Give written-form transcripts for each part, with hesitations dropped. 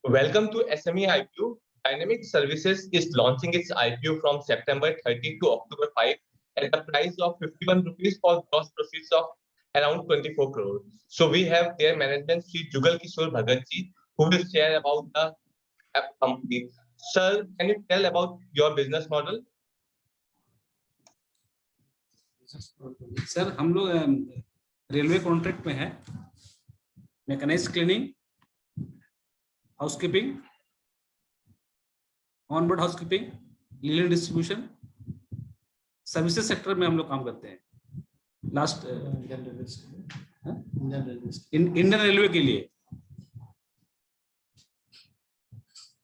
Welcome to SME IPO. Dynamic Services is launching its IPO from September 30 to October 5 at the price of 51 rupees for gross proceeds of around 24 crore. So we have their management, Sri Jugal Kishore Bhagat ji, who will share about the company. Sir, can you tell about your business model? Sir हम लोग railway contract में है, mechanised cleaning, housekeeping, onboard housekeeping, linen distribution, services sector में हम लोग काम करते हैं। लास्ट इंडियन रेलवे के लिए।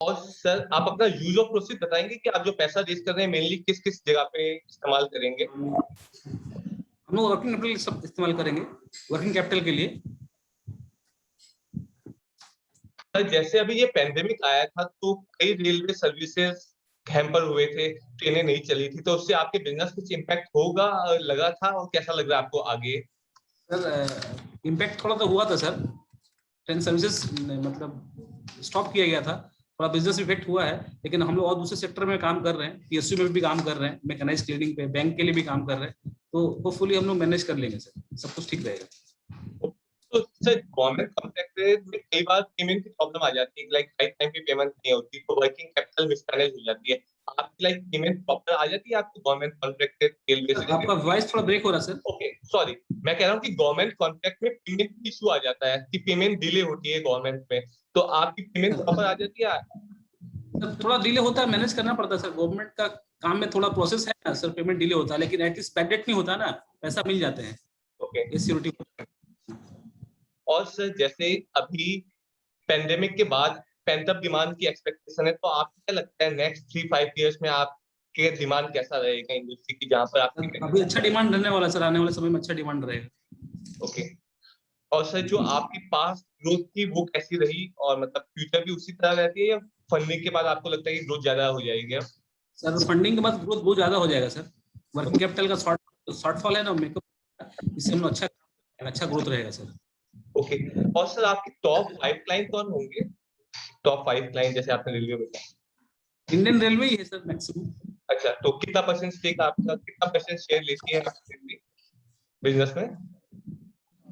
और सर आप अपना यूज ऑफ प्रोसीड बताएंगे कि आप जो पैसा रेज कर रहे हैं मेनली किस किस जगह पे इस्तेमाल करेंगे? हम लोग वर्किंग कैपिटल सब इस्तेमाल करेंगे, वर्किंग कैपिटल के लिए। सर जैसे अभी ये पैंडेमिक आया था तो कई रेलवे सर्विसेज हैम्पर हुए थे, ट्रेनें नहीं चली थी, तो उससे आपके बिजनेस कुछ इम्पैक्ट होगा लगा था और कैसा लग रहा है आपको आगे? सर इम्पैक्ट थोड़ा तो हुआ था सर, ट्रेन सर्विसेज मतलब स्टॉप किया गया था, थोड़ा बिजनेस इफेक्ट हुआ है, लेकिन हम लोग और दूसरे सेक्टर में काम कर रहे हैं, पीएसयू में भी काम कर रहे हैं, मैकेनाइज्ड क्लीनिंग पे, बैंक के लिए भी काम कर रहे हैं, तो होपफुली हम लोग मैनेज कर लेंगे सर, सब कुछ ठीक रहेगा। तो सर गवर्नमेंट कॉन्ट्रैक्ट में कई बार पेमेंट की प्रॉब्लम आ जाती है, लाइक राइट टाइम पे पेमेंट नहीं होती, तो वर्किंग कैपिटल मिसमैनेज हो जाती है। आपकी लाइक पेमेंट प्रॉपर आ जाती है आपको गवर्नमेंट कॉन्ट्रैक्टेड रेलवे से? आपका वॉइस थोड़ा ब्रेक हो रहा है सर। ओके सॉरी, मैं कह रहा हूँ कि गवर्नमेंट कॉन्ट्रैक्ट में पेमेंट इशू आ जाता है कि पेमेंट डिले होती है गवर्नमेंट में, तो आपकी पेमेंट प्रॉपर आ जाती है? थोड़ा डिले होता है, मैनेज करना पड़ता है सर, गवर्नमेंट का काम में थोड़ा प्रोसेस है ना सर, पेमेंट डिले होता है, लेकिन एटलीस्ट बैड डेट नहीं होता ना, पैसा मिल जाते हैं। ओके, ये सिक्योरिटी। और सर जैसे अभी पेंडेमिक के बाद पेंटअप डिमांड की एक्सपेक्टेशन है, तो आपको क्या लगता है नेक्स्ट 3-5 इयर्स में आपके डिमांड कैसा रहेगा इंडस्ट्री की, जहां पर आपकी अभी अच्छा डिमांड रहने वाला सर, आने वाले समय में अच्छा डिमांड रहेगा। ओके, और सर जो आपकी पास्ट ग्रोथ थी वो कैसी रही, और मतलब फ्यूचर भी उसी तरह रहती है या फंडिंग के बाद आपको लगता है कि ग्रोथ ज्यादा हो जाएगी? सर फंडिंग के बाद ग्रोथ बहुत ज्यादा हो जाएगा सर, वर्किंग कैपिटल का शॉर्टफॉल है ना मेकअप, इससे हम अच्छा ग्रोथ रहेगा सर। ओके, और सर आपके टॉप 5 क्लाइंट कौन होंगे? टॉप 5 क्लाइंट जैसे आपने रेलवे में बताया। इंडियन रेलवे ही है सर मैक्सिमम। अच्छा, तो कितना परसेंट स्टेक आपका, कितना परसेंट शेयर लेती है बिजनेस में?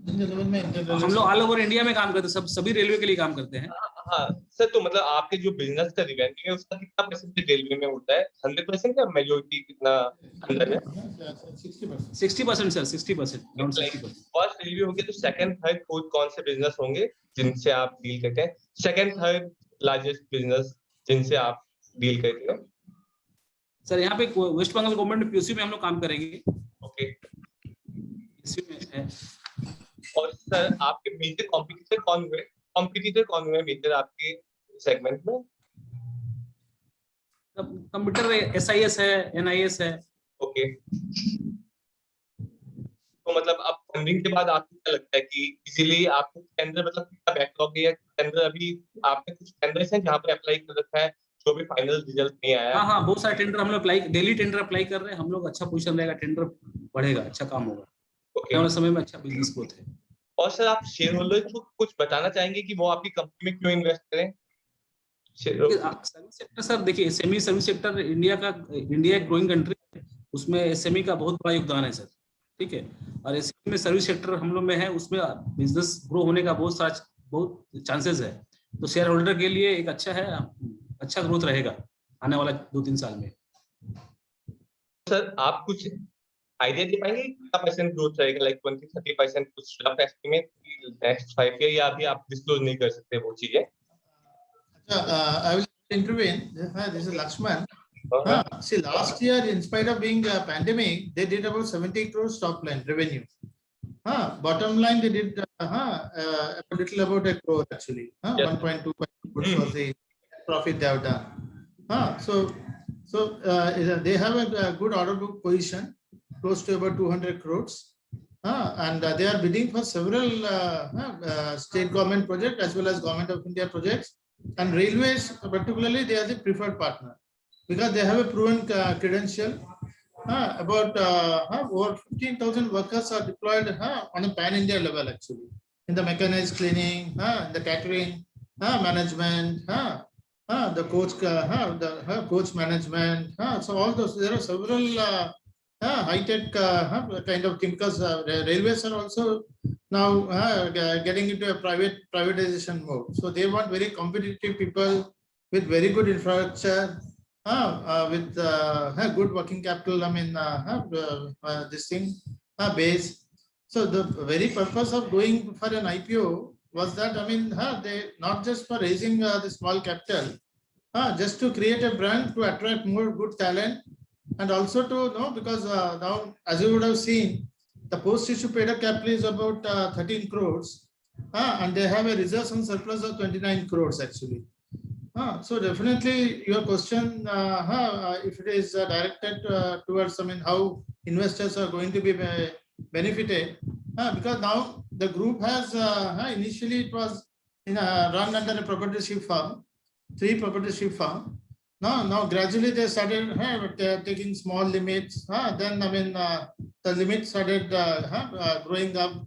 हम लोग ऑल ओवर इंडिया में काम करते हैं, सभी रेलवे के लिए काम करते हैं। हाँ सर, तो मतलब आपके जो बिजनेस का रेवेन्यू है उसका कितना परसेंटेज रेलवे में होता है? 100% या मेजॉरिटी कितना अंदर है? 60% सर, 60%। फर्स्ट रेलवे हो गया, तो सेकंड थर्ड फोर्थ कौन से बिजनेस होंगे जिनसे आप डील करते हैं? सेकंड थर्ड लार्जेस्ट बिजनेस जिनसे आप डील करते हो? सर यहाँ पे वेस्ट बंगाल गवर्नमेंट पीएसयू में हम लोग काम करेंगे। ओके, पीएसयू में है। और सर आपके मेजर कॉम्पिटिटर कौन हुए मेजर आपके सेगमेंट में? कंप्यूटर एसआईएस है, एनआईएस है। ओके, तो मतलब अब फंडिंग के बाद आपको क्या लगता है कि इजीली आपको टेंडर, मतलब कितना बैकलॉग है टेंडर? अभी आपने कुछ टेंडर्स हैं जहां पे अप्लाई कर रखा है जो भी फाइनल रिजल्ट नहीं आया? हाँ, बहुत सारे टेंडर हम लोग डेली टेंडर अप्लाई कर रहे हैं हम लोग, अच्छा पोजीशन रहेगा, टेंडर बढ़ेगा, अच्छा काम होगा। ओके, आने वाले समय में अच्छा बिजनेस ग्रोथ है। और सर आप शेयर होल्डर को कुछ बताना चाहेंगे कि वो आपकी कंपनी में क्यों इन्वेस्ट करें? सर्विस सेक्टर सर देखिए, एसएमई सर्विस सेक्टर इंडिया एक ग्रोइंग कंट्री है, उसमें एसएमई का बहुत बड़ा योगदान है सर, ठीक है, और एसएमई में सर्विस सेक्टर हम लोग में है, उसमें बिजनेस ग्रो होने का बहुत चांसेस है, तो शेयर होल्डर के लिए एक अच्छा ग्रोथ रहेगा आने वाला 2-3 साल में। सर आप कुछ आइडिया दे पाएंगे कितना परसेंट ग्रोथ रहेगा, लाइक 20-30% कुछ रफ एस्टिमेट नेक्स्ट 5 ईयर, या अभी आप डिस्क्लोज नहीं कर सकते वो चीजें? I will intervene. This is Lakshman. See, last year, in spite of being a pandemic, they did about 70 crores top line revenue. Bottom line, they did a little about a crore actually. 1.2 crores was the profit they have done. So they have a good order book position, close to about 200 crores. And they are bidding for several state government projects as well as Government of India projects. And railways, particularly, they are the preferred partner because they have a proven credential. About over 15,000 workers are deployed on a pan-India level actually, in the mechanized cleaning, the catering, management, the coach, the coach management. So all those, there are several high-tech kind of things, because railways are also now getting into a privatization mode. So they want very competitive people with very good infrastructure, with good working capital. I mean, this thing base. So the very purpose of going for an IPO was that, I mean, they not just for raising the small capital, just to create a brand to attract more good talent, and also to know, because now, as you would have seen, the post-issue paid-up capital is about 13 crores, and they have a reserves and surplus of 29 crores actually. So definitely your question, if it is directed towards, I mean, how investors are going to be benefited, because now the group has initially it was run under a proprietorship firm, 3 proprietorship firm. Now gradually they started taking small limits. Then, I mean, the limits started growing up.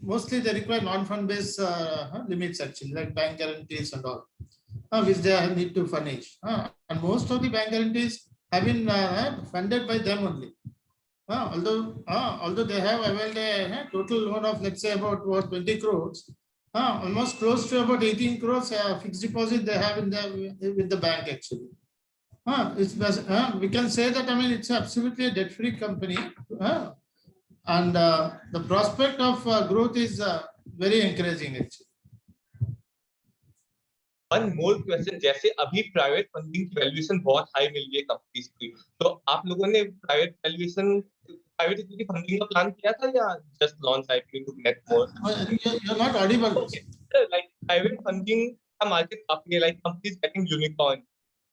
Mostly they require non-fund based limits actually, like bank guarantees and all, which they need to furnish. And most of the bank guarantees have been funded by them only. Although they have availed a total loan of, let's say, about 20 crores, almost close to about 18 crores fixed deposit they have in with the bank actually. We can say that, I mean, it's absolutely a debt-free company, and the prospect of growth is very encouraging actually. One more question, जैसे अभी private funding की valuation बहुत high मिल रही है companies की, तो आप लोगों ने private valuation, private equity funding का प्लान किया था या just launch IPO to get more? You're not audible. Like private funding का मार्केट काफी है, लाइक कंपनीज गेटिंग यूनिकॉर्न,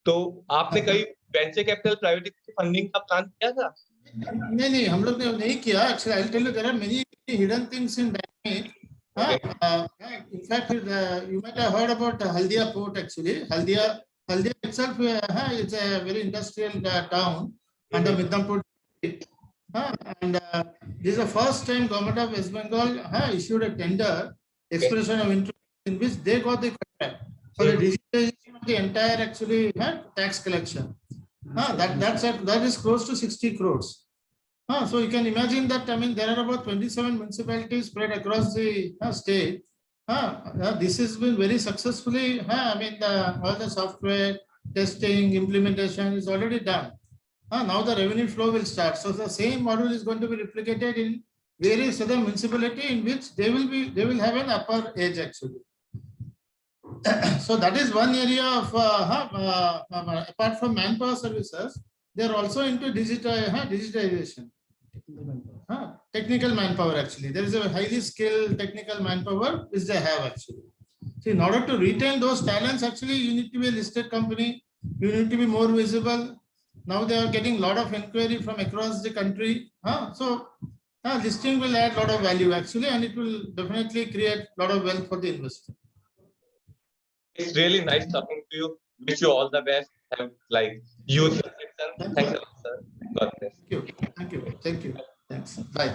तो आपने कहीं venture capital private equity funding का प्लान किया था? नहीं, हम लोग ने नहीं किया actually. I'll tell you, there are many hidden things in Dynamic. In fact, you might have heard about Haldia Port actually. Haldia itself is a very industrial town under Midnampur. And this is the first time government of West Bengal issued a tender expression of interest in which they got the contract for the digitization of the entire actually tax collection. That is close to 60 crores. So you can imagine that, I mean, there are about 27 municipalities spread across the state. This has been very successfully, I mean, all the software testing, implementation is already done. Now the revenue flow will start. So the same model is going to be replicated in various other municipalities in which they will have an upper edge actually. So that is one area of, apart from manpower services, they are also into digitization. Technical manpower actually. There is a highly skilled technical manpower which they have actually. So in order to retain those talents, actually, you need to be a listed company. You need to be more visible. Now they are getting a lot of inquiry from across the country. So listing will add a lot of value actually, and it will definitely create a lot of wealth for the investor. It's really nice talking to you. Wish you all the best. Have like youth. Thanks a lot, sir. God bless. Thank you. Thanks. Bye.